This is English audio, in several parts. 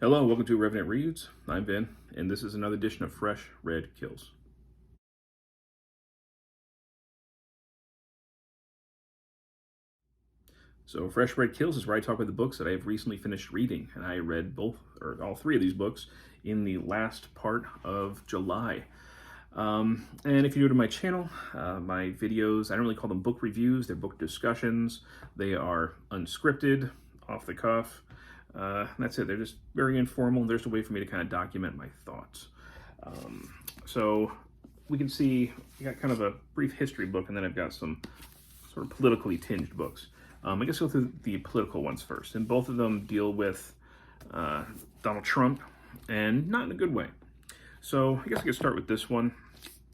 Hello, welcome to Revenant Reads. I'm Ben, and this is another edition of Fresh Red Kills. So, Fresh Red Kills is where I talk about the books that I have recently finished reading, and I read both, or all three of these books in the last part of July. And if you're new to my channel, my videos, I don't really call them book reviews, they're book discussions. They are unscripted, off the cuff. That's it. They're just very informal. There's a way for me to kind of document my thoughts. So we can see I got kind of a brief history book, and then I've got some sort of politically tinged books. I guess I'll go through the political ones first, and both of them deal with Donald Trump, and not in a good way. So I guess I could start with this one.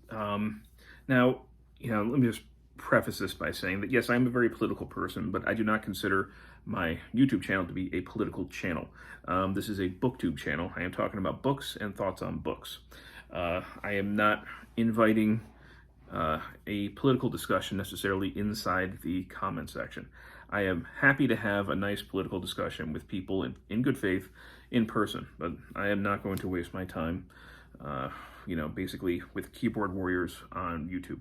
Now, let me just preface this by saying that yes, I'm a very political person, but I do not consider my YouTube channel to be a political channel. This is a booktube channel. I am talking about books and thoughts on books. I am not inviting a political discussion necessarily inside the comment section. I am happy to have a nice political discussion with people in good faith in person, but I am not going to waste my time, basically with keyboard warriors on YouTube.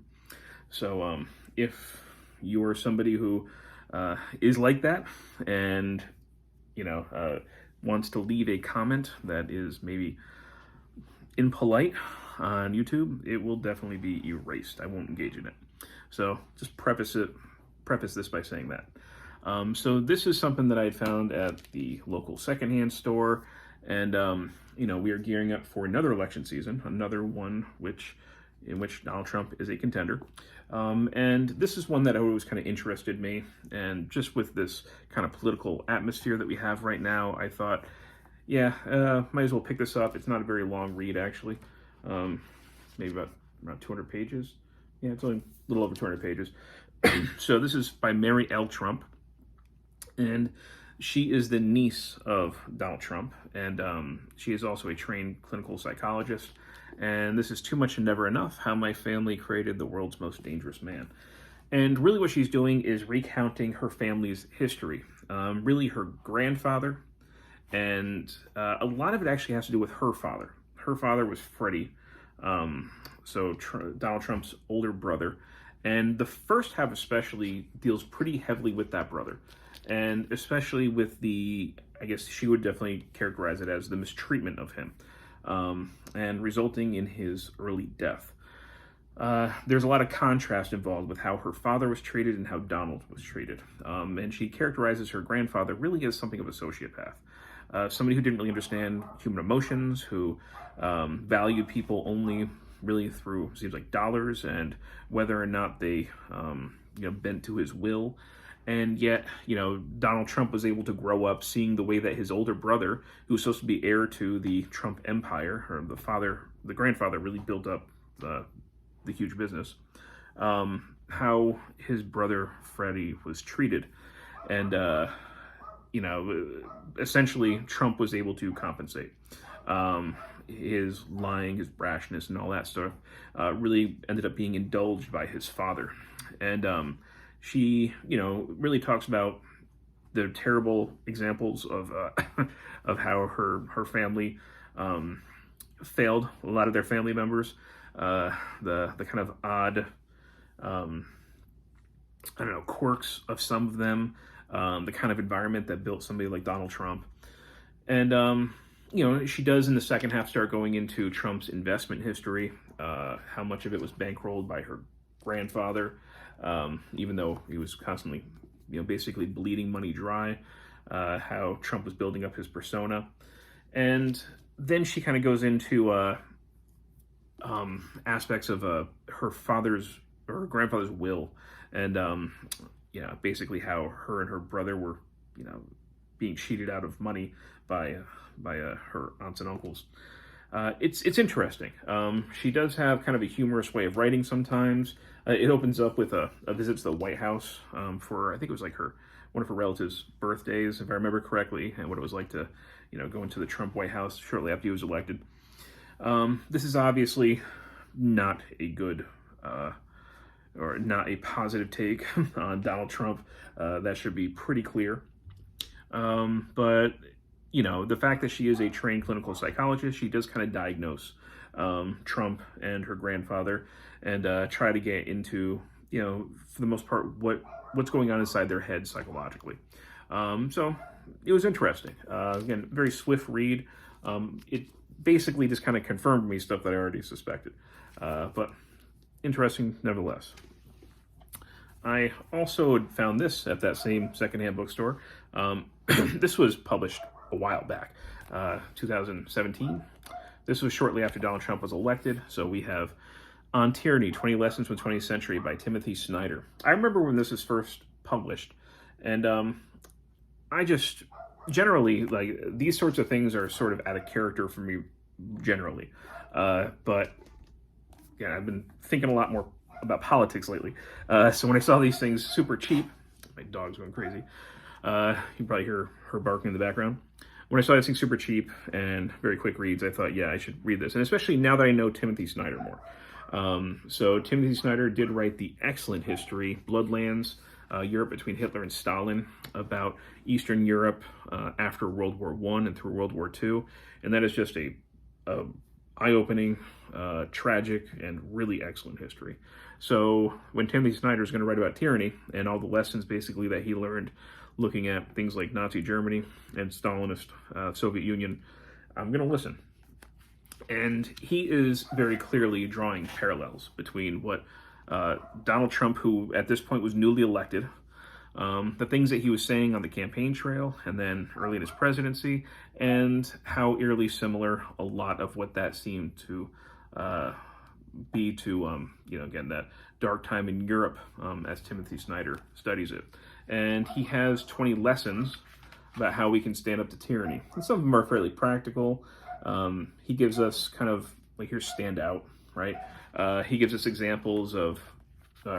So if you are somebody who is like that and, wants to leave a comment that is maybe impolite on YouTube, it will definitely be erased. I won't engage in it. So just preface this by saying that. So this is something that I had found at the local secondhand store, and we are gearing up for another election season, another one in which Donald Trump is a contender. And this is one that always kind of interested me, and just with this kind of political atmosphere that we have right now, I thought, might as well pick this up. It's not a very long read, actually. Maybe about around 200 pages. Yeah, it's only a little over 200 pages. So this is by Mary L. Trump, and she is the niece of Donald Trump, and she is also a trained clinical psychologist. And this is Too Much and Never Enough: How My Family Created the World's Most Dangerous Man. And really what she's doing is recounting her family's history. Really her grandfather, and a lot of it actually has to do with her father. Her father was Freddie, Donald Trump's older brother. And the first half especially deals pretty heavily with that brother. And especially with I guess she would definitely characterize it as the mistreatment of him, and resulting in his early death. There's a lot of contrast involved with how her father was treated and how Donald was treated. And she characterizes her grandfather really as something of a sociopath. Somebody who didn't really understand human emotions, who valued people only really through, seems like, dollars and whether or not they, bent to his will. And yet, Donald Trump was able to grow up seeing the way that his older brother, who was supposed to be heir to the Trump empire, or the grandfather really built up the huge business, how his brother Freddie was treated. And, essentially Trump was able to compensate. His lying, his brashness, and all that stuff really ended up being indulged by his father. And she, really talks about the terrible examples of of how her family failed a lot of their family members, the kind of odd, quirks of some of them, the kind of environment that built somebody like Donald Trump. And she does in the second half start going into Trump's investment history, how much of it was bankrolled by her grandfather, even though he was constantly, basically bleeding money dry, how Trump was building up his persona. And then she kind of goes into aspects of her grandfather's will, and basically how her and her brother were, being cheated out of money by her aunts and uncles. It's interesting. She does have kind of a humorous way of writing sometimes. It opens up with a visit to the White House for, I think it was like one of her relatives' birthdays, if I remember correctly, and what it was like to, go into the Trump White House shortly after he was elected. This is obviously not a good or not a positive take on Donald Trump. That should be pretty clear. But the fact that she is a trained clinical psychologist, she does kind of diagnose Trump and her grandfather and try to get into, for the most part, what's going on inside their head psychologically. So it was interesting. Again, very swift read. It basically just kind of confirmed me stuff that I already suspected. But interesting nevertheless. I also found this at that same secondhand bookstore. This was published a while back, 2017. This was shortly after Donald Trump was elected. So we have On Tyranny, 20 Lessons from the 20th Century by Timothy Snyder. I remember when this was first published, and I just generally, like, these sorts of things are sort of out of character for me generally. But yeah, I've been thinking a lot more about politics lately. So when I saw these things super cheap, my dog's going crazy. You can probably hear her barking in the background. When I saw this thing super cheap and very quick reads, I thought, yeah, I should read this. And especially now that I know Timothy Snyder more. So Timothy Snyder did write the excellent history, Bloodlands, Europe between Hitler and Stalin, about Eastern Europe after World War I and through World War II. And that is just a eye-opening, tragic, and really excellent history. So when Timothy Snyder is going to write about tyranny and all the lessons basically that he learned looking at things like Nazi Germany and Stalinist Soviet Union, I'm going to listen. And he is very clearly drawing parallels between what Donald Trump, who at this point was newly elected, the things that he was saying on the campaign trail and then early in his presidency, and how eerily similar a lot of what that seemed to be to, again, that dark time in Europe as Timothy Snyder studies it. And he has 20 lessons about how we can stand up to tyranny. And some of them are fairly practical. He gives us kind of, like, here's stand out, right? He gives us examples of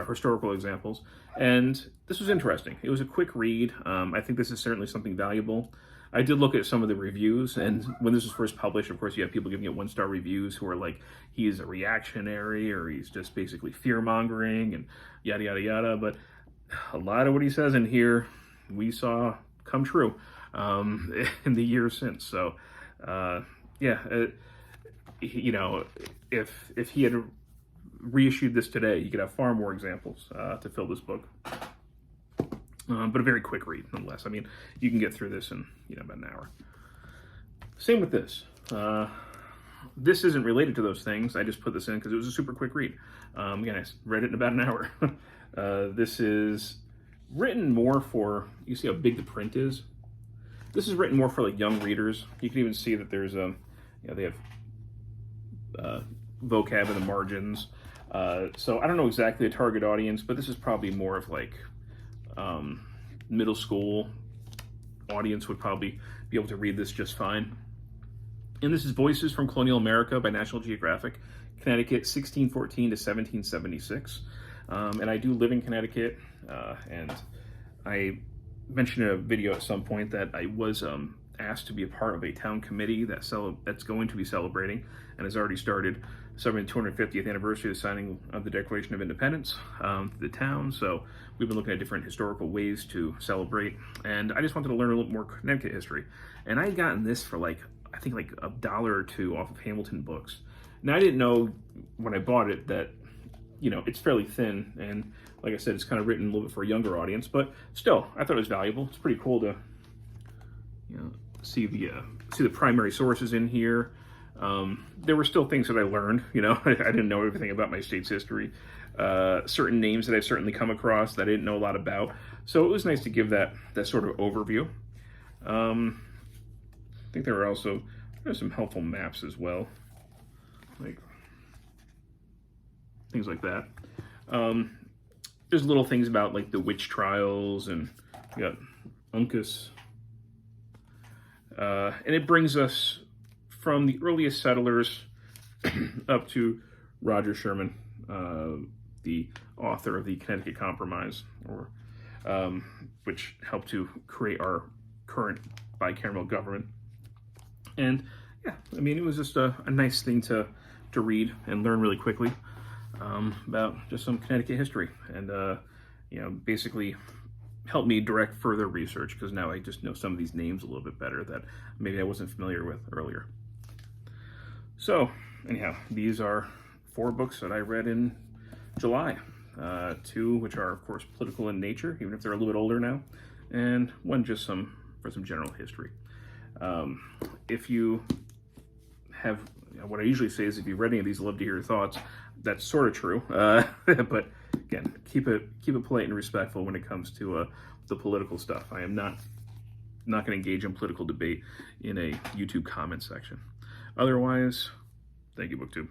historical examples. And this was interesting. It was a quick read. I think this is certainly something valuable. I did look at some of the reviews, and when this was first published, of course, you have people giving it one-star reviews who are like, he's a reactionary, or he's just basically fear-mongering, and yada, yada, yada. But a lot of what he says in here, we saw come true in the years since. So, if he had reissued this today, you could have far more examples to fill this book. But a very quick read, nonetheless. I mean, you can get through this in about an hour. Same with this. This isn't related to those things. I just put this in because it was a super quick read. Again, I read it in about an hour. This is written more for, you see how big the print is? This is written more for like young readers. You can even see that there's they have vocab in the margins. So I don't know exactly the target audience, but this is probably more of like middle school audience would probably be able to read this just fine. And this is Voices from Colonial America by National Geographic, Connecticut, 1614 to 1776. And I do live in Connecticut, and I mentioned in a video at some point that I was asked to be a part of a town committee that's going to be celebrating and has already started celebrating the 250th anniversary of the signing of the Declaration of Independence to the town. So we've been looking at different historical ways to celebrate, and I just wanted to learn a little more Connecticut history. And I had gotten this for I think like $1 or $2 off of Hamilton Books. Now I didn't know when I bought it that it's fairly thin, and like I said, it's kind of written a little bit for a younger audience, but still, I thought it was valuable. It's pretty cool to see the primary sources in here. There were still things that I learned. I didn't know everything about my state's history. Certain names that I've certainly come across that I didn't know a lot about. So it was nice to give that sort of overview. I think there's some helpful maps as well, like things like that. There's little things about like the witch trials, and we got Uncas. And it brings us from the earliest settlers up to Roger Sherman, the author of the Connecticut Compromise, which helped to create our current bicameral government. And yeah, I mean, it was just a nice thing to read and learn really quickly about just some Connecticut history. And, basically helped me direct further research, because now I just know some of these names a little bit better that maybe I wasn't familiar with earlier. So, anyhow, these are 4 books that I read in July. 2 which are, of course, political in nature, even if they're a little bit older now, and 1 just for some general history. If you have, what I usually say is, if you've read any of these, I'd love to hear your thoughts. That's sort of true, but again, keep it polite and respectful when it comes to the political stuff. I am not going to engage in political debate in a YouTube comment section. Otherwise, thank you, BookTube.